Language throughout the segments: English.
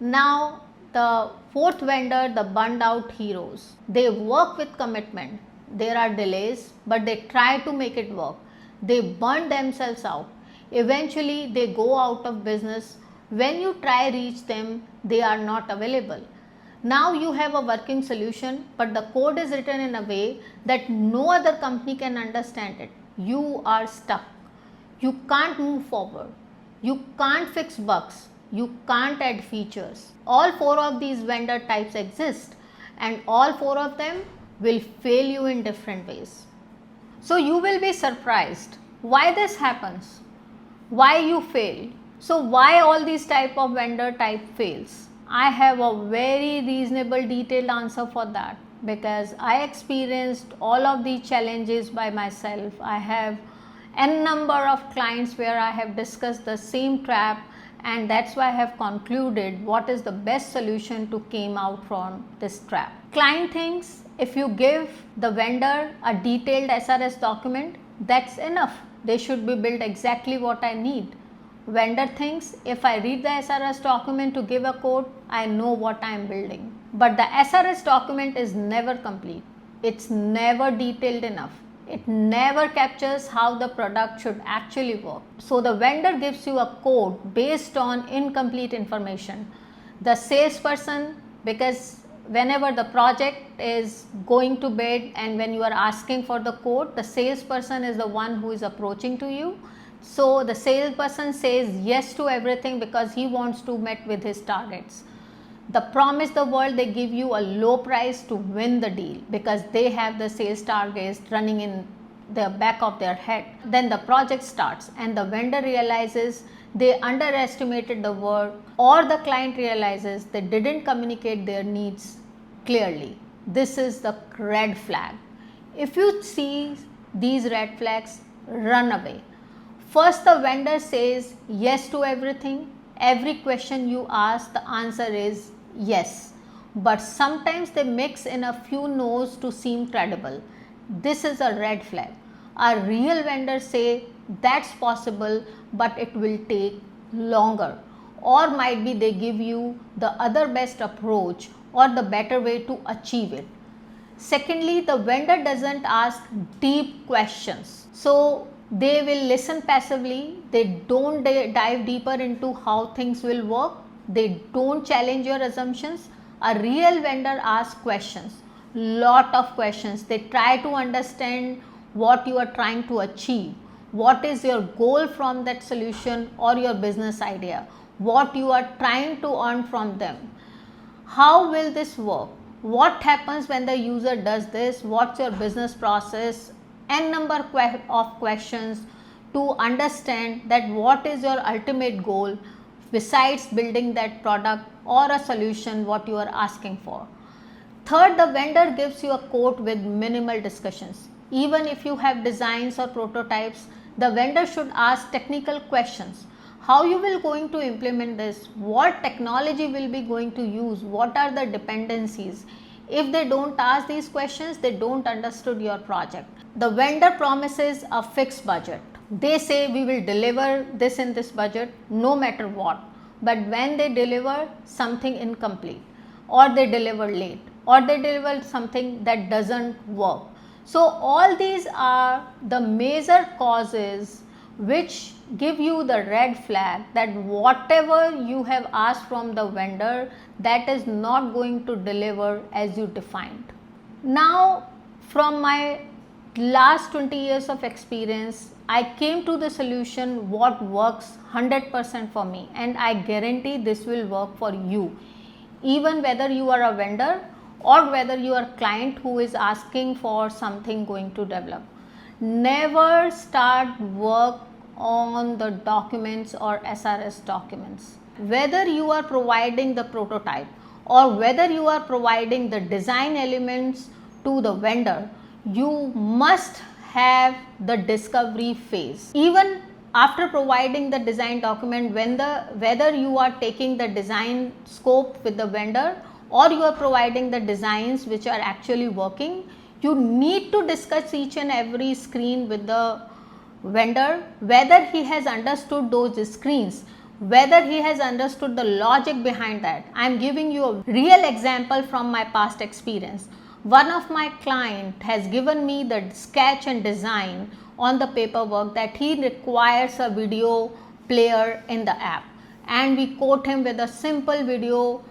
Now the fourth vendor, the burned out heroes. They work with commitment. There are delays, but they try to make it work. They burn themselves out. Eventually they go out of business. When you try reach them, they are not available. Now you have a working solution, but the code is written in a way that no other company can understand it. You are stuck. You can't move forward. You can't fix bugs. You can't add features. All four of these vendor types exist, and all four of them will fail you in different ways. So you will be surprised why this happens, why you fail. So why all these type of vendor type fails? I have a very reasonable detailed answer for that, because I experienced all of these challenges by myself. I have n number of clients where I have discussed the same trap, and that's why I have concluded what is the best solution to came out from this trap. Client thinks if you give the vendor a detailed SRS document, that's enough. They should be built exactly what I need. Vendor thinks if I read the SRS document to give a code, I know what I am building. But the SRS document is never complete. It's never detailed enough. It never captures how the product should actually work. So the vendor gives you a code based on incomplete information. The salesperson, because whenever the project is going to bid and when you are asking for the code, the salesperson is the one who is approaching to you. So the salesperson says yes to everything because he wants to meet with his targets. The promise the world, they give you a low price to win the deal because they have the sales targets running in the back of their head. Then the project starts and the vendor realizes they underestimated the work, or the client realizes they didn't communicate their needs clearly. This is the red flag. If you see these red flags, run away. First, the vendor says yes to everything. Every question you ask, the answer is yes. But sometimes they mix in a few no's to seem credible. This is a red flag. A real vendor say that's possible, but it will take longer. Or might be they give you the other best approach or the better way to achieve it. Secondly, the vendor doesn't ask deep questions. So they will listen passively. They don't dive deeper into how things will work. They don't challenge your assumptions. A real vendor asks questions, lot of questions. They try to understand what you are trying to achieve, what is your goal from that solution or your business idea, what you are trying to earn from them, how will this work, what happens when the user does this, what's your business process, n number of questions to understand that what is your ultimate goal besides building that product or a solution what you are asking for. Third, the vendor gives you a quote with minimal discussions. Even if you have designs or prototypes, the vendor should ask technical questions. How you will going to implement this, what technology will be going to use, what are the dependencies. If they don't ask these questions, they don't understood your project. The vendor promises a fixed budget. They say we will deliver this in this budget no matter what. But when they deliver something incomplete, or they deliver late, or they deliver something that doesn't work. So all these are the major causes which give you the red flag that whatever you have asked from the vendor, that is not going to deliver as you defined. Now, from my last 20 years of experience, I came to the solution what works 100% for me, and I guarantee this will work for you, even whether you are a vendor or whether you are a client who is asking for something going to develop. Never start work on the documents or SRS documents. Whether you are providing the prototype or whether you are providing the design elements to the vendor, you must have the discovery phase. Even after providing the design document, whether you are taking the design scope with the vendor or you are providing the designs which are actually working, you need to discuss each and every screen with the vendor, whether he has understood those screens, whether he has understood the logic behind that. I am giving you a real example from my past experience. One of my client has given me the sketch and design on the paperwork that he requires a video player in the app, and we quote him with a simple video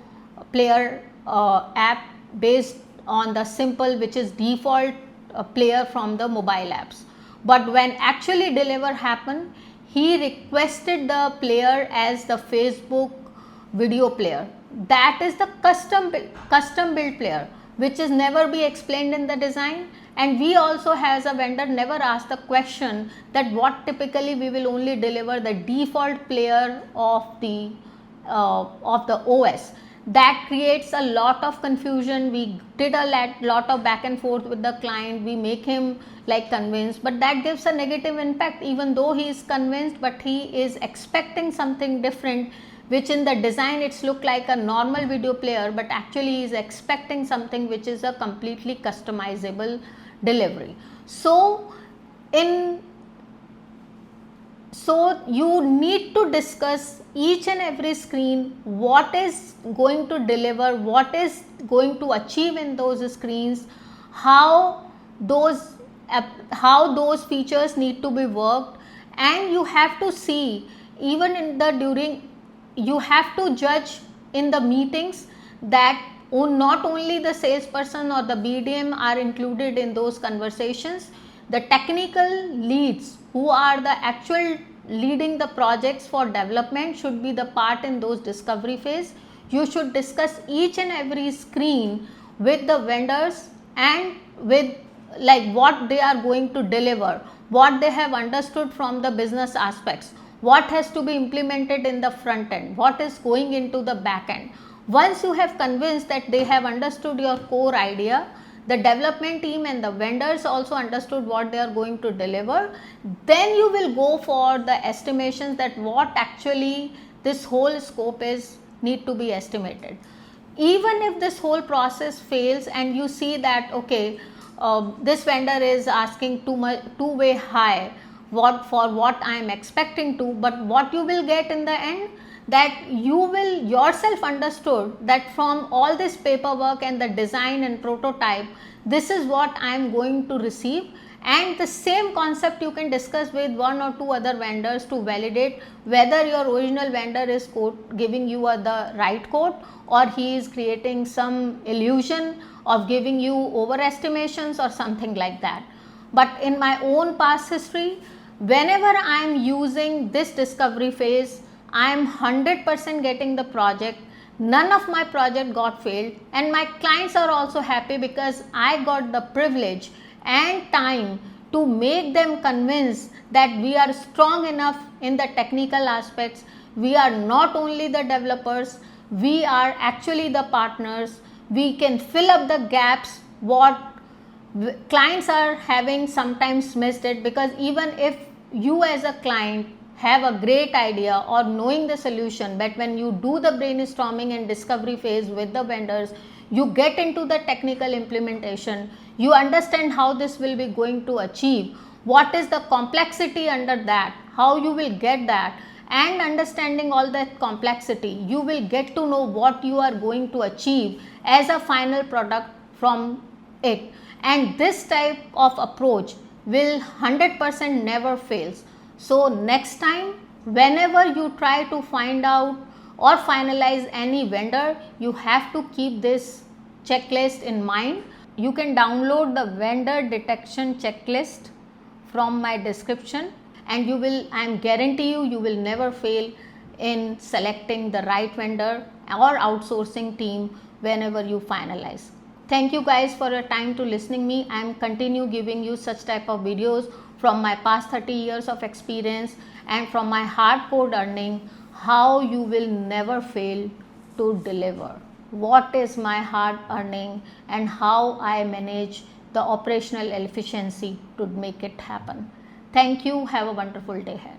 player app based on the simple, which is default player from the mobile apps. But when actually deliver happened, he requested the player as the Facebook video player. That is the custom built player, which is never be explained in the design. And we also, as a vendor, never ask the question that what typically we will only deliver the default player of the OS. That creates a lot of confusion. We did a lot of back and forth with the client. We make him like convinced, but that gives a negative impact. Even though he is convinced, but he is expecting something different, which in the design it's look like a normal video player, but actually he is expecting something which is a completely customizable delivery. So you need to discuss each and every screen, what is going to deliver, what is going to achieve in those screens, how those features need to be worked. And you have to see, even in the you have to judge in the meetings that not only the salesperson or the BDM are included in those conversations. The technical leads who are the actual leading the projects for development should be the part in those discovery phase. You should discuss each and every screen with the vendors and with like what they are going to deliver, what they have understood from the business aspects, what has to be implemented in the front end, what is going into the back end. Once you have convinced that they have understood your core idea, the development team and the vendors also understood what they are going to deliver, then you will go for the estimations that what actually this whole scope is need to be estimated. Even if this whole process fails and you see that okay, this vendor is asking too way high for what I am expecting to, but what you will get in the end, that you will yourself understood that from all this paperwork and the design and prototype, this is what I am going to receive. And the same concept you can discuss with one or two other vendors to validate whether your original vendor is giving you the right quote, or he is creating some illusion of giving you overestimations or something like that. But in my own past history, whenever I am using this discovery phase, I am 100% getting the project. None of my project got failed, and my clients are also happy because I got the privilege and time to make them convinced that we are strong enough in the technical aspects. We are not only the developers, we are actually the partners. We can fill up the gaps what clients are having sometimes missed it, because even if you as a client have a great idea or knowing the solution, but when you do the brainstorming and discovery phase with the vendors, you get into the technical implementation, you understand how this will be going to achieve, what is the complexity under that, how you will get that, and understanding all that complexity, you will get to know what you are going to achieve as a final product from it. And this type of approach will 100% never fails. So next time, whenever you try to find out or finalize any vendor, you have to keep this checklist in mind. You can download the vendor detection checklist from my description, and I am guarantee you will never fail in selecting the right vendor or outsourcing team whenever you finalize. Thank you guys for your time to listening me. I am continue giving you such type of videos from my past 30 years of experience and from my hardcore learning, how you will never fail to deliver. What is my hard earning and how I manage the operational efficiency to make it happen. Thank you. Have a wonderful day ahead.